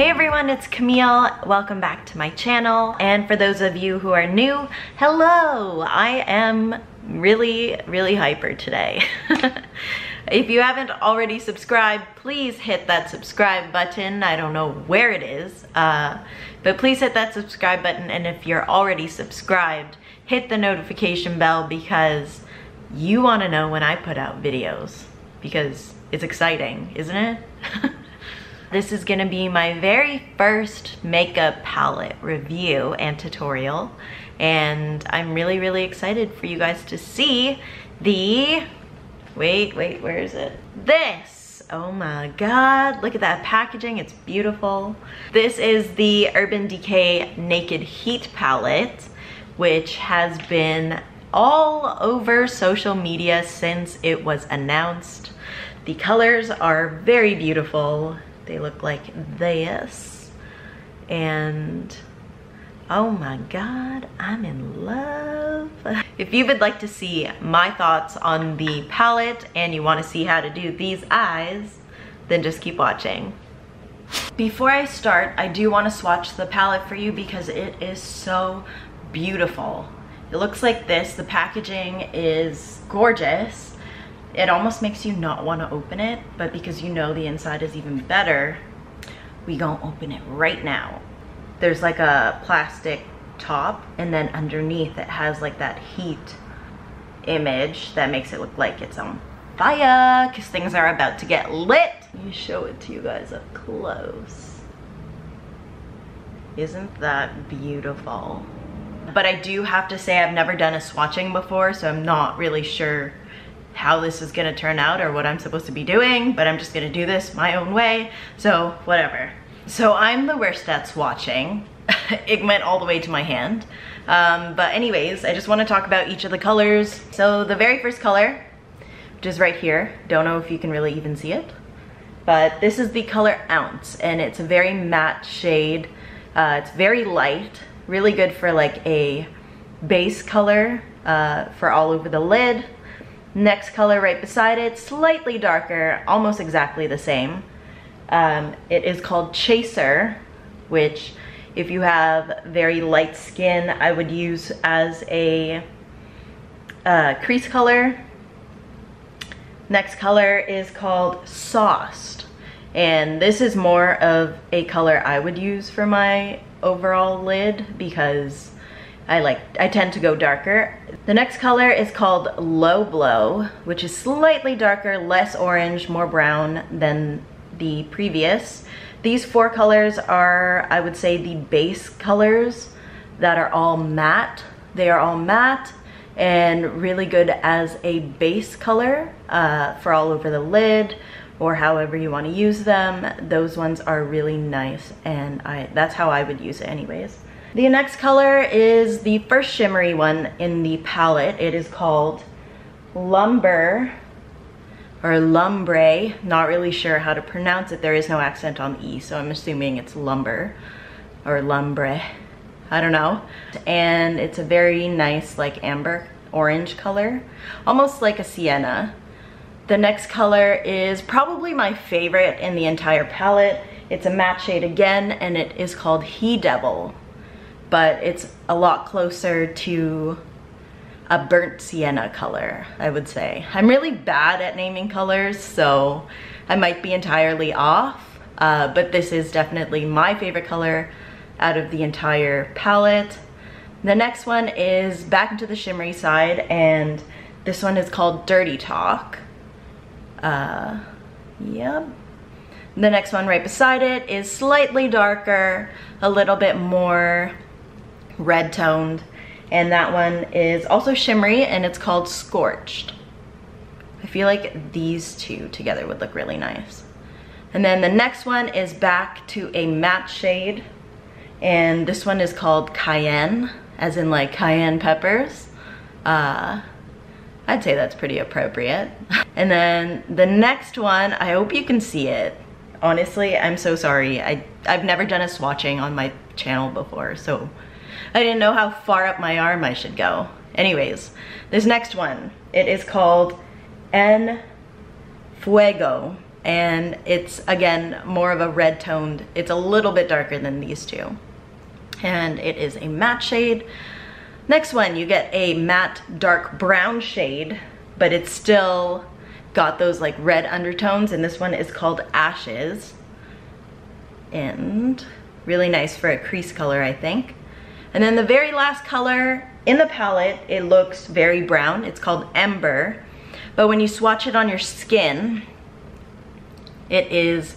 Hey everyone, it's Camille. Welcome back to my channel. And for those of you who are new, hello! I am really hyper today. If you haven't already subscribed, please hit that subscribe button. I don't know where it is, but please hit that subscribe button. And if you're already subscribed, hit the notification bell because you want to know when I put out videos, because it's exciting, isn't it? This is gonna be my very first makeup palette review and tutorial, and I'm really excited for you guys to see the, wait, where is it? This, oh my God, look at that packaging, it's beautiful. This is the Urban Decay Naked Heat palette, which has been all over social media since it was announced. The colors are very beautiful. They look like this, and oh my God, I'm in love. If you would like to see my thoughts on the palette and you want to see how to do these eyes, then just keep watching. Before I start, I do want to swatch the palette for you because it is so beautiful. It looks like this. The packaging is gorgeous. It almost makes you not want to open it, but because you know the inside is even better, we gonna open it right now. There's like a plastic top, and then underneath it has like that heat image that makes it look like it's on fire, because things are about to get lit. Let me show it to you guys up close. Isn't that beautiful? But I do have to say I've never done a swatching before, so I'm not really sure how this is gonna turn out or what I'm supposed to be doing, but I'm just gonna do this my own way, so whatever. So I'm the worst at swatching. It went all the way to my hand. But anyways, I just wanna talk about each of the colors. So the very first color, which is right here, don't know if you can really even see it, but this is the color Ounce, and it's a very matte shade. It's very light, really good for like a base color for all over the lid. Next color right beside it, slightly darker, almost exactly the same. It is called Chaser, which if you have very light skin, I would use as a crease color. Next color is called Sauced, and this is more of a color I would use for my overall lid because I tend to go darker. The next color is called Low Blow, which is slightly darker, less orange, more brown than the previous. These four colors are, I would say, the base colors that are all matte. They are all matte and really good as a base color for all over the lid or however you want to use them. Those ones are really nice, and that's how I would use it anyways. The next color is the first shimmery one in the palette. It is called Lumber or Lumbre. Not really sure how to pronounce it. There is no accent on the E, so I'm assuming it's Lumber or Lumbre. I don't know. And it's a very nice like amber orange color, almost like a sienna. The next color is probably my favorite in the entire palette. It's a matte shade again, and it is called He Devil, but it's a lot closer to a burnt sienna color, I would say. I'm really bad at naming colors, so I might be entirely off, but this is definitely my favorite color out of the entire palette. The next one is back into the shimmery side, and this one is called Dirty Talk. Yep. The next one right beside it is slightly darker, a little bit more red toned, and that one is also shimmery, and it's called Scorched. I feel like these two together would look really nice. And then the next one is back to a matte shade, and this one is called Cayenne, as in like cayenne peppers. I'd say that's pretty appropriate. And then the next one, I hope you can see it. Honestly, I'm so sorry. I've never done a swatching on my channel before, so I didn't know how far up my arm I should go. Anyways, this next one, it is called En Fuego. and it's again more of a red toned, it's a little bit darker than these two, and it is a matte shade. Next one, you get a matte dark brown shade, but it's still got those like red undertones, and this one is called Ashes, and really nice for a crease color, I think. And then the very last color in the palette, it looks very brown, it's called Ember, but when you swatch it on your skin, it is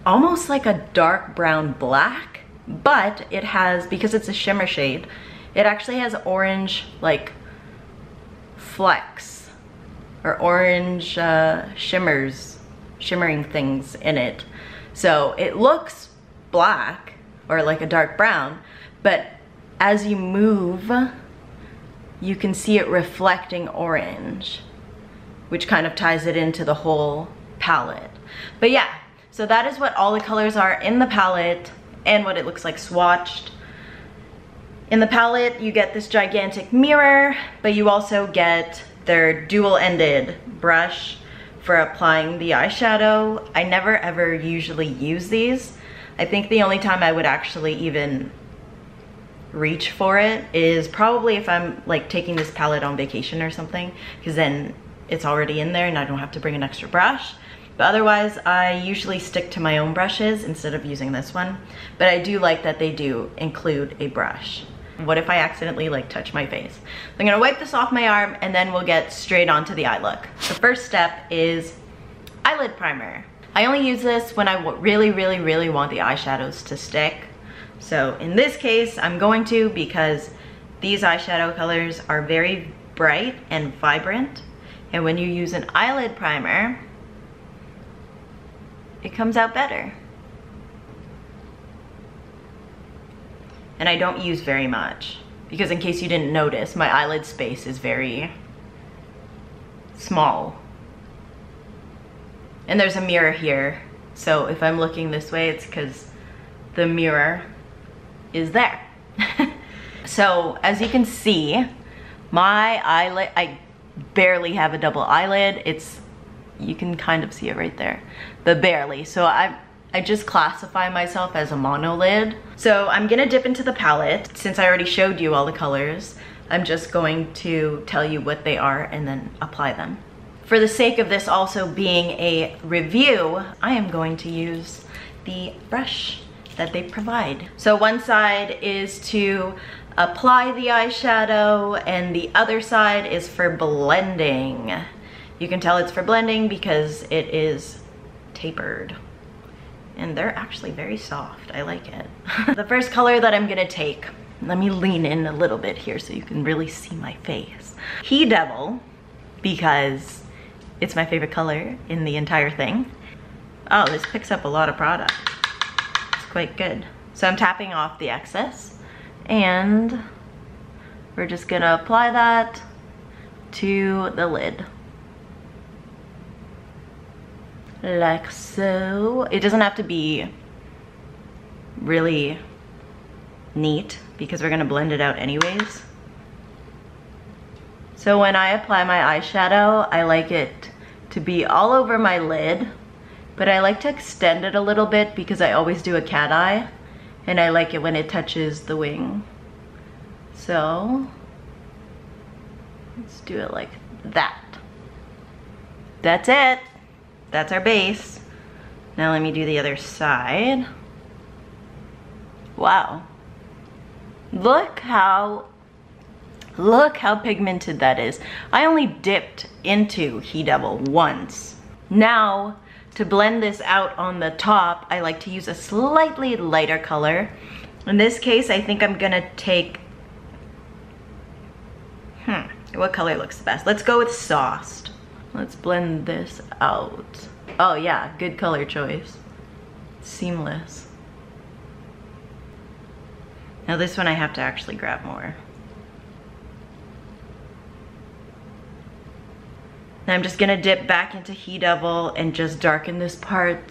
almost like a dark brown black, but it has, because it's a shimmer shade, it actually has orange like flecks or orange shimmering things in it. So it looks black or like a dark brown, but as you move, you can see it reflecting orange, which kind of ties it into the whole palette. But yeah, so that is what all the colors are in the palette and what it looks like swatched. In the palette, you get this gigantic mirror, but you also get their dual-ended brush for applying the eyeshadow. I never ever usually use these. I think the only time I would actually even reach for it is probably if I'm like taking this palette on vacation or something, because then it's already in there and I don't have to bring an extra brush. But otherwise, I usually stick to my own brushes instead of using this one. But I do like that they do include a brush. What if I accidentally like touch my face? I'm gonna wipe this off my arm and then we'll get straight on to the eye look. The first step is eyelid primer. I only use this when I really want the eyeshadows to stick. So in this case, I'm going to, because these eyeshadow colors are very bright and vibrant. And when you use an eyelid primer, it comes out better. And I don't use very much, because in case you didn't notice, my eyelid space is very small. And there's a mirror here, so if I'm looking this way, it's because the mirror is there. So as you can see, my eyelid, I barely have a double eyelid. You can kind of see it right there, but barely. So I just classify myself as a monolid. So I'm gonna dip into the palette. Since I already showed you all the colors, I'm just going to tell you what they are and then apply them. For the sake of this also being a review, I am going to use the brush that they provide. So one side is to apply the eyeshadow and the other side is for blending. You can tell it's for blending because it is tapered. And they're actually very soft. I like it. The first color that I'm gonna take, let me lean in a little bit here so you can really see my face. He Devil, because it's my favorite color in the entire thing. Oh, this picks up a lot of product. It's quite good. So I'm tapping off the excess and we're just gonna apply that to the lid. Like so. It doesn't have to be really neat because we're gonna blend it out anyways. So when I apply my eyeshadow, I like it to be all over my lid, but I like to extend it a little bit because I always do a cat eye and I like it when it touches the wing. So let's do it like that. That's it. That's our base. Now let me do the other side. Wow. Look how pigmented that is. I only dipped into He Devil once. Now, to blend this out on the top, I like to use a slightly lighter color. In this case, I think I'm gonna take, what color looks the best? Let's go with Sauced. Let's blend this out. Oh yeah, good color choice. Seamless. Now this one I have to actually grab more. Now I'm just gonna dip back into He Devil and just darken this part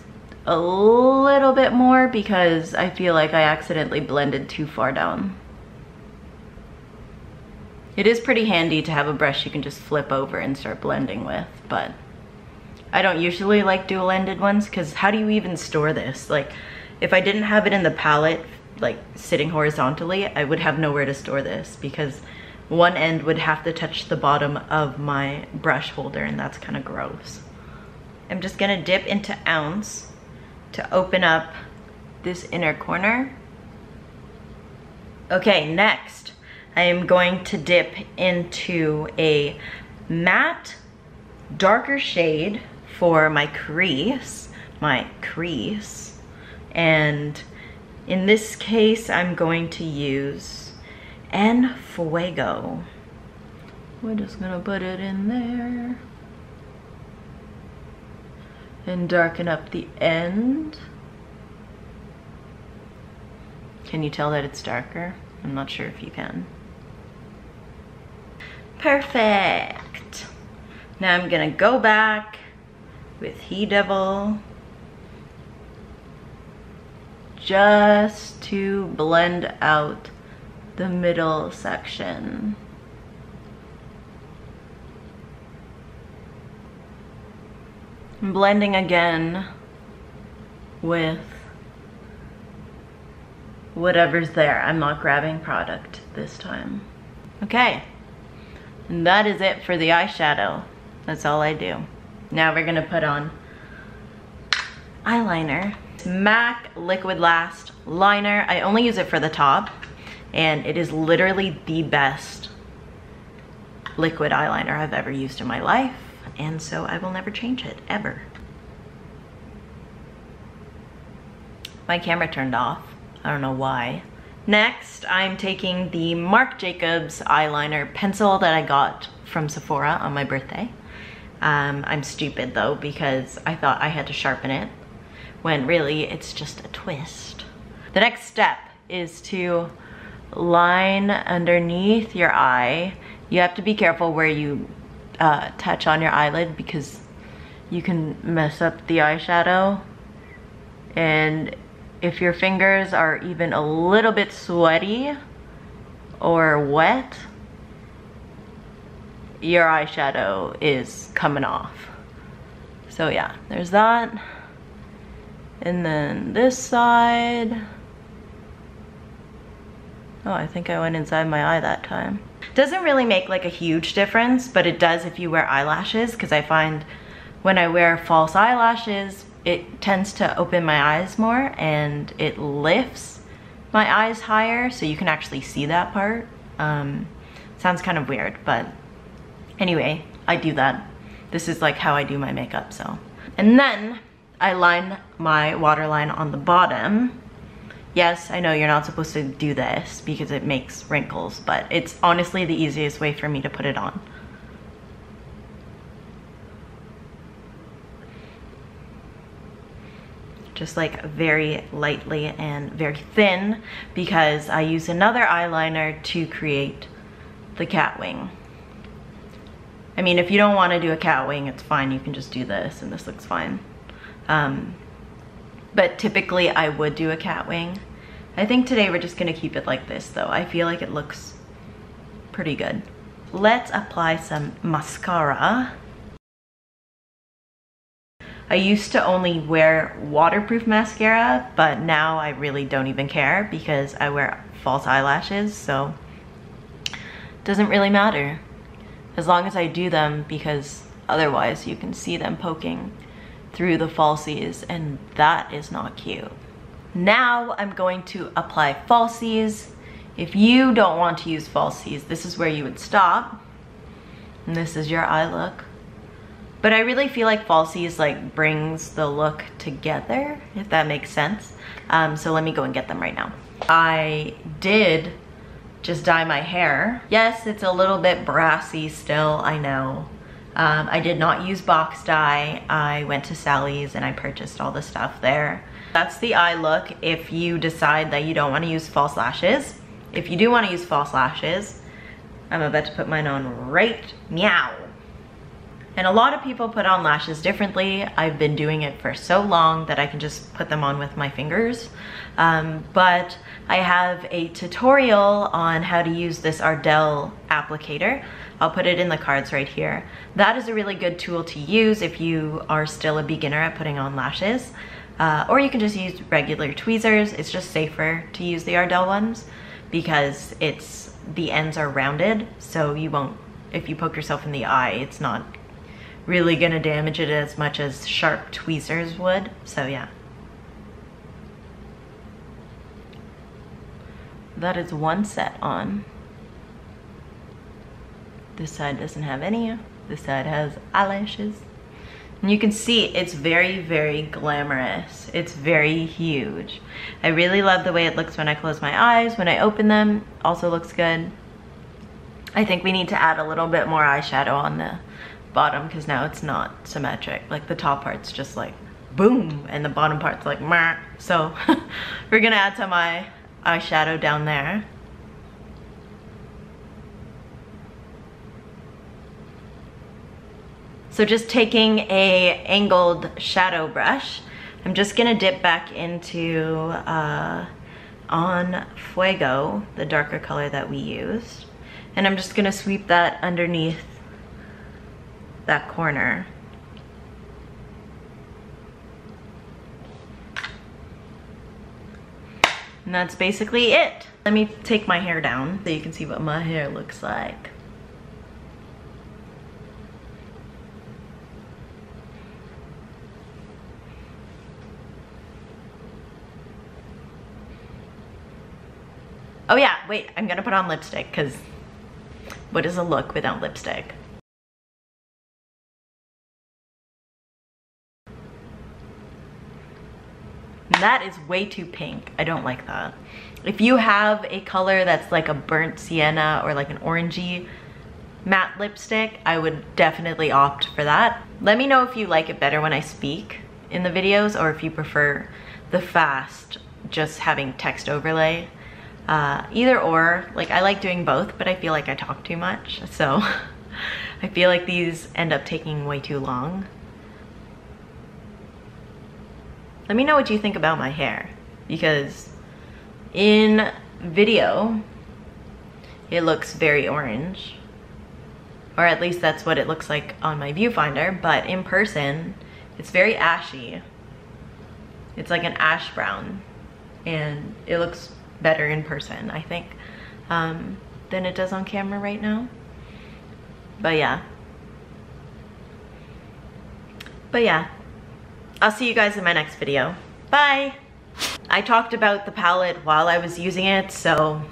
a little bit more because I feel like I accidentally blended too far down. It is pretty handy to have a brush you can just flip over and start blending with, but I don't usually like dual-ended ones because how do you even store this? Like, if I didn't have it in the palette, like sitting horizontally, I would have nowhere to store this because one end would have to touch the bottom of my brush holder, and that's kind of gross. I'm just gonna dip into ounce to open up this inner corner. Okay, next I am going to dip into a matte darker shade for my crease, and in this case I'm going to use En Fuego. We're just gonna put it in there and darken up the end. Can you tell that it's darker? I'm not sure if you can. Perfect. Now I'm gonna go back with He Devil just to blend out the middle section. I'm blending again with whatever's there. I'm not grabbing product this time. Okay, and that is it for the eyeshadow. That's all I do. Now we're gonna put on eyeliner. MAC Liquid Last liner. I only use it for the top, and it is literally the best liquid eyeliner I've ever used in my life, and so I will never change it, ever. My camera turned off. I don't know why. Next, I'm taking the Marc Jacobs eyeliner pencil that I got from Sephora on my birthday. I'm stupid though, because I thought I had to sharpen it, when really it's just a twist. The next step is to line underneath your eye. You have to be careful where you touch on your eyelid because you can mess up the eyeshadow. And if your fingers are even a little bit sweaty or wet, your eyeshadow is coming off. So yeah, there's that. And then this side. Oh, I think I went inside my eye that time. Doesn't really make like a huge difference, but it does if you wear eyelashes, because I find when I wear false eyelashes, it tends to open my eyes more and it lifts my eyes higher, so you can actually see that part. Sounds kind of weird, but anyway, I do that. This is like how I do my makeup, so. And then I line my waterline on the bottom. Yes, I know you're not supposed to do this because it makes wrinkles, but it's honestly the easiest way for me to put it on. Just like very lightly and very thin, because I use another eyeliner to create the cat wing. I mean, if you don't want to do a cat wing, it's fine. You can just do this and this looks fine. But typically I would do a cat wing. I think today we're just gonna keep it like this though. I feel like it looks pretty good. Let's apply some mascara. I used to only wear waterproof mascara, but now I really don't even care because I wear false eyelashes, so it doesn't really matter as long as I do them, because otherwise you can see them poking through the falsies and that is not cute. Now I'm going to apply falsies. If you don't want to use falsies, this is where you would stop, and this is your eye look. But I really feel like falsies like brings the look together, if that makes sense. So let me go and get them right now. I did just dye my hair. Yes, it's a little bit brassy still, I know. I did not use box dye. I went to Sally's and I purchased all the stuff there. That's the eye look if you decide that you don't want to use false lashes. If you do want to use false lashes, I'm about to put mine on right meow. And a lot of people put on lashes differently. I've been doing it for so long that I can just put them on with my fingers. But I have a tutorial on how to use this Ardell applicator. I'll put it in the cards right here. That is a really good tool to use if you are still a beginner at putting on lashes. Or you can just use regular tweezers. It's just safer to use the Ardell ones because the ends are rounded, so you won't, if you poke yourself in the eye, it's not really gonna damage it as much as sharp tweezers would. So yeah. That is one set on. This side doesn't have any. This side has eyelashes. And you can see it's very, very glamorous. It's very huge. I really love the way it looks when I close my eyes. When I open them, also looks good. I think we need to add a little bit more eyeshadow on the bottom because now it's not symmetric. Like the top part's just like boom and the bottom part's like meh. So we're gonna add some eyeshadow down there. So just taking a angled shadow brush, I'm just gonna dip back into On Fuego, the darker color that we used. And I'm just gonna sweep that underneath that corner. And that's basically it. Let me take my hair down so you can see what my hair looks like. Oh yeah, wait, I'm gonna put on lipstick because what is a look without lipstick? That is way too pink. I don't like that. If you have a color that's like a burnt sienna or like an orangey matte lipstick, I would definitely opt for that. Let me know if you like it better when I speak in the videos or if you prefer the fast, just having text overlay. Either or, like I like doing both, but I feel like I talk too much. So I feel like these end up taking way too long. Let me know what you think about my hair, because in video, it looks very orange, or at least that's what it looks like on my viewfinder, but in person, it's very ashy. It's like an ash brown, and it looks better in person, I think, than it does on camera right now. But yeah. I'll see you guys in my next video. Bye! I talked about the palette while I was using it, so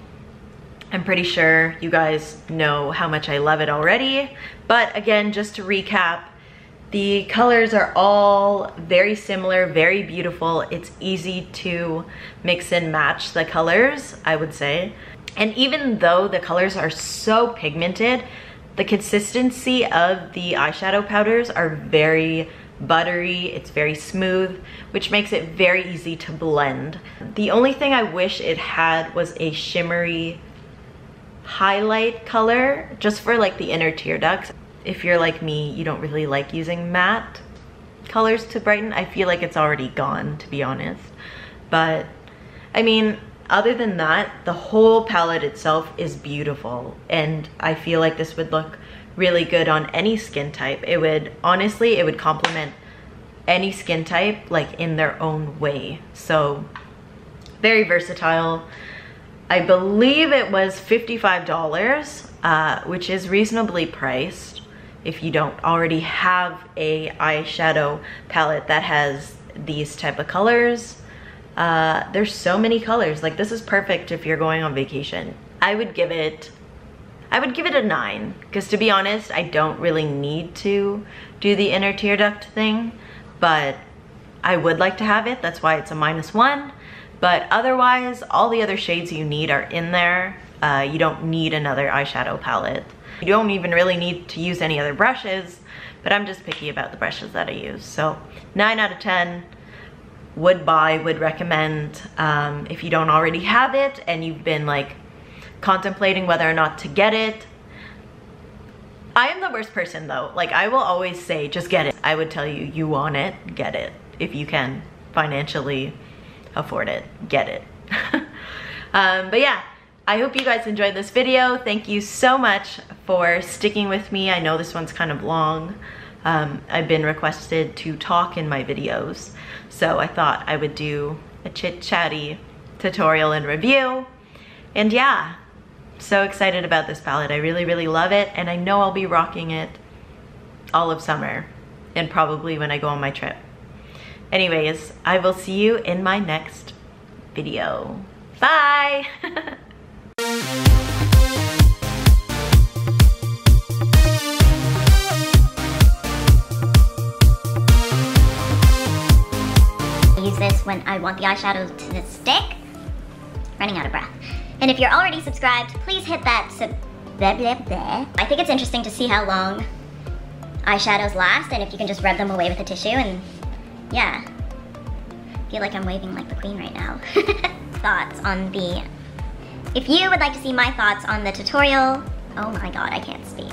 I'm pretty sure you guys know how much I love it already. But again, just to recap, the colors are all very similar, very beautiful. It's easy to mix and match the colors, I would say. And even though the colors are so pigmented, the consistency of the eyeshadow powders are very buttery, it's very smooth, which makes it very easy to blend. The only thing I wish it had was a shimmery highlight color, just for like the inner tear ducts. If you're like me, you don't really like using matte colors to brighten. I feel like it's already gone, to be honest. But I mean, other than that, the whole palette itself is beautiful, and I feel like this would look really good on any skin type. It would, honestly, it would complement any skin type like in their own way. So very versatile. I believe it was $55, which is reasonably priced if you don't already have a eyeshadow palette that has these type of colors. There's so many colors. Like, this is perfect if you're going on vacation. I would give it a 9, because to be honest, I don't really need to do the inner tear duct thing, but I would like to have it. That's why it's a -1. But otherwise, all the other shades you need are in there. You don't need another eyeshadow palette. You don't even really need to use any other brushes, but I'm just picky about the brushes that I use. So 9 out of 10, would buy, would recommend. If you don't already have it and you've been like contemplating whether or not to get it, I am the worst person though. Like, I will always say, just get it. I would tell you, you want it, get it. If you can financially afford it, get it. But yeah, I hope you guys enjoyed this video. Thank you so much for sticking with me. I know this one's kind of long. I've been requested to talk in my videos, so I thought I would do a chit-chatty tutorial and review. And yeah, so excited about this palette. I really, really love it, and I know I'll be rocking it all of summer and probably when I go on my trip. Anyways, I will see you in my next video. Bye! Use this when I want the eyeshadow to stick. Running out of breath. And if you're already subscribed, please hit that I think it's interesting to see how long eyeshadows last and if you can just rub them away with a tissue, and yeah. I feel like I'm waving like the queen right now. Thoughts on the... If you would like to see my thoughts on the tutorial... Oh my god, I can't speak.